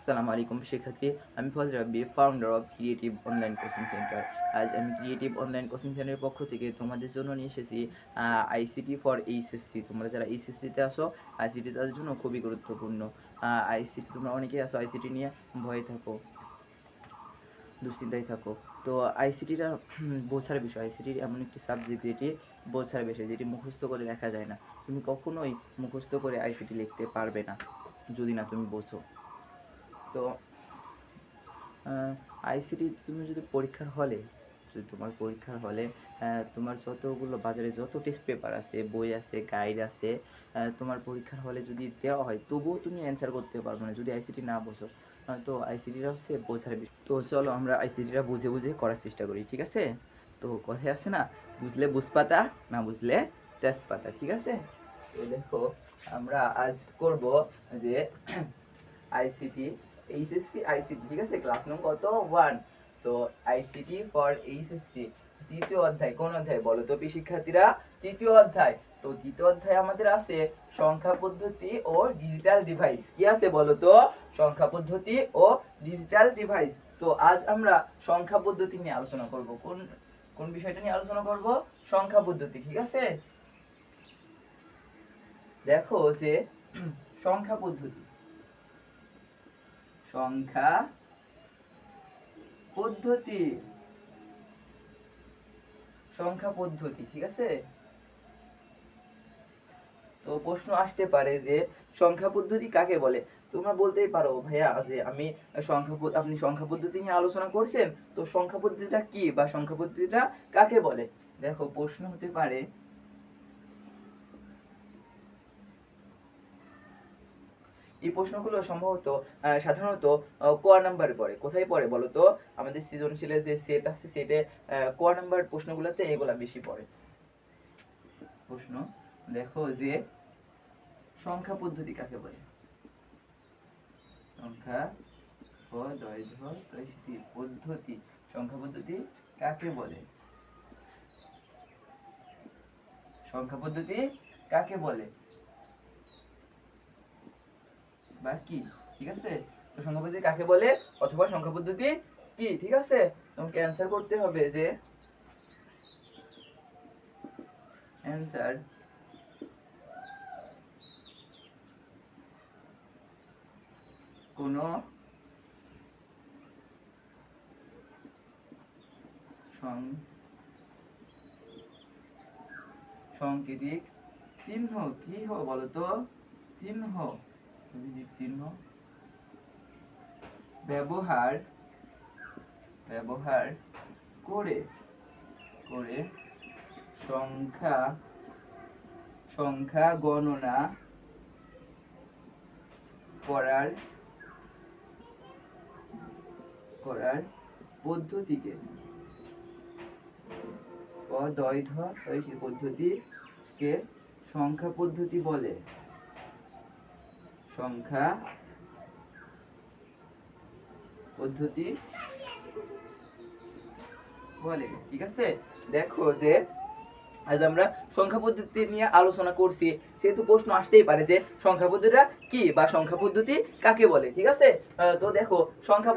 আসসালামু আলাইকুম শিক্ষার্থী। আমি Fazal Rabbi, founder of creative online coaching centre. আজ আমি ক্রিয়েটিভ অনলাইন কোচিং সেন্টারের পক্ষ থেকে তোমাদের জন্য নিয়ে এসেছি আইসিটি ফর এইচএসসি। তোমরা যারা এইচএসসিতে আসো, আইসিটি তাদের জন্য খুবই গুরুত্বপূর্ণ। আইসিটি তোমরা অনেকেই আসো, আইসিটি নিয়ে ভয়ে থাকো, দুশ্চিন্তায় থাকো। তো আইসিটিটা বোঝার বিষয়। আইসিটি এমন একটি সাবজেক্ট যেটি বোঝার বিষয়, যেটি মুখস্থ করে লেখা যায় না। তুমি কখনোই মুখস্থ করে আইসিটি লিখতে পারবে না যদি না তুমি বোঝো। তো আইসিটি তুমি যদি পরীক্ষার হলে, যদি তোমার পরীক্ষার হলে তোমার যতগুলো বাজারে যত টেস্ট পেপার আছে, বই আছে, গাইড আছে, তোমার পরীক্ষার হলে যদি দেওয়া হয় তবুও তুমি অ্যান্সার করতে পারবে না যদি আইসিটি না বোঝো। তো আইসিটিটা হচ্ছে বোঝার বিষয়। তো চলো আমরা আইসিটিটা বুঝে বুঝে করার চেষ্টা করি, ঠিক আছে? তো কথায় আছে না, বুঝলে বুঝপাতা, না বুঝলে তেজপাতা, ঠিক আছে? তো দেখো, আমরা আজ করব যে আইসিটি এইচএসসি আইসিটি, ঠিক আছে? ক্লাস নং কত? 1। তো আইসিটি ফর এইচএসসি তৃতীয় অধ্যায়। কোন অধ্যায় বলো তো শিক্ষার্থীরা? তৃতীয় অধ্যায়। তো তৃতীয় অধ্যায় আমাদের আছে সংখ্যা পদ্ধতি ও ডিজিটাল ডিভাইস। কি আছে বলো তো? সংখ্যা পদ্ধতি ও ডিজিটাল ডিভাইস। তো আজ আমরা সংখ্যা পদ্ধতি নিয়ে আলোচনা করব। কোন কোন বিষয়টা নিয়ে আলোচনা করব? সংখ্যা পদ্ধতি, ঠিক আছে? দেখো যে সংখ্যা পদ্ধতি, সংখ্যা পদ্ধতি, সংখ্যা পদ্ধতি, ঠিক আছে? তো প্রশ্ন আসতে পারে যে সংখ্যা পদ্ধতি কাকে বলে? তোমরা বলতেই পারো ভাইয়া যে আপনি সংখ্যা পদ্ধতি নিয়ে আলোচনা করছেন, তো সংখ্যা পদ্ধতিটা কি বা সংখ্যা পদ্ধতিটা কাকে বলে? দেখো, প্রশ্ন হতে পারে, এই প্রশ্নগুলো সম্ভবত সাধারণত ক নাম্বারে পড়ে। কোথায় পড়ে বলো তো? আমাদের সৃজনশীলের যে সেট আছে সেটে ক নাম্বার প্রশ্নগুলোতে এগুলা বেশি পড়ে। প্রশ্ন দেখো যে সংখ্যা পদ্ধতি কাকে বলে? সংখ্যা পদ্ধতি, সংখ্যা পদ্ধতি কাকে বলে? সংখ্যা পদ্ধতি কাকে বলে বা কি, ঠিক আছে? তো সংখ্যা পদ্ধতি কাকে বলে অথবা সংখ্যা পদ্ধতি কি, ঠিক আছে? তোমাকে অ্যান্সার করতে হবে যে অ্যান্সার কোন সাংকেতিক চিহ্ন, কি হো বলো তো? চিহ্ন, চিহ্ন ব্যবহার ব্যবহার করে করে সংখ্যা সংখ্যা গণনা করার করার পদ্ধতিকে পদ্ধতিকে সংখ্যা পদ্ধতি বলে। সংখ্যা পদ্ধতি বলে, ঠিক আছে? দেখো যে আজ আমরা সংখ্যা পদ্ধতি নিয়ে আলোচনা করছি, সেহেতু প্রশ্ন আসতেই পারে যে সংখ্যা পদ্ধতিটা কি বা সংখ্যা পদ্ধতি কাকে বলে, ঠিক আছে? তো দেখো, সংখ্যা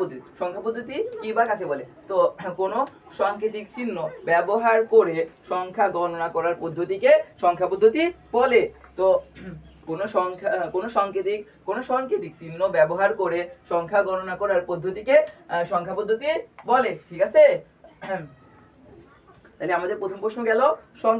পদ্ধতি কি বা কাকে বলে? তো কোনো সাংকেতিক চিহ্ন ব্যবহার করে সংখ্যা গণনা করার পদ্ধতিকে সংখ্যা পদ্ধতি বলে। তো কোনো সাংকেতিক চিহ্ন ব্যবহার করে সংখ্যা গণনা করার পদ্ধতিকে সংখ্যা পদ্ধতি বলে, ঠিক আছে? তাহলে আমাদের প্রথম প্রশ্ন গেল সংখ্যা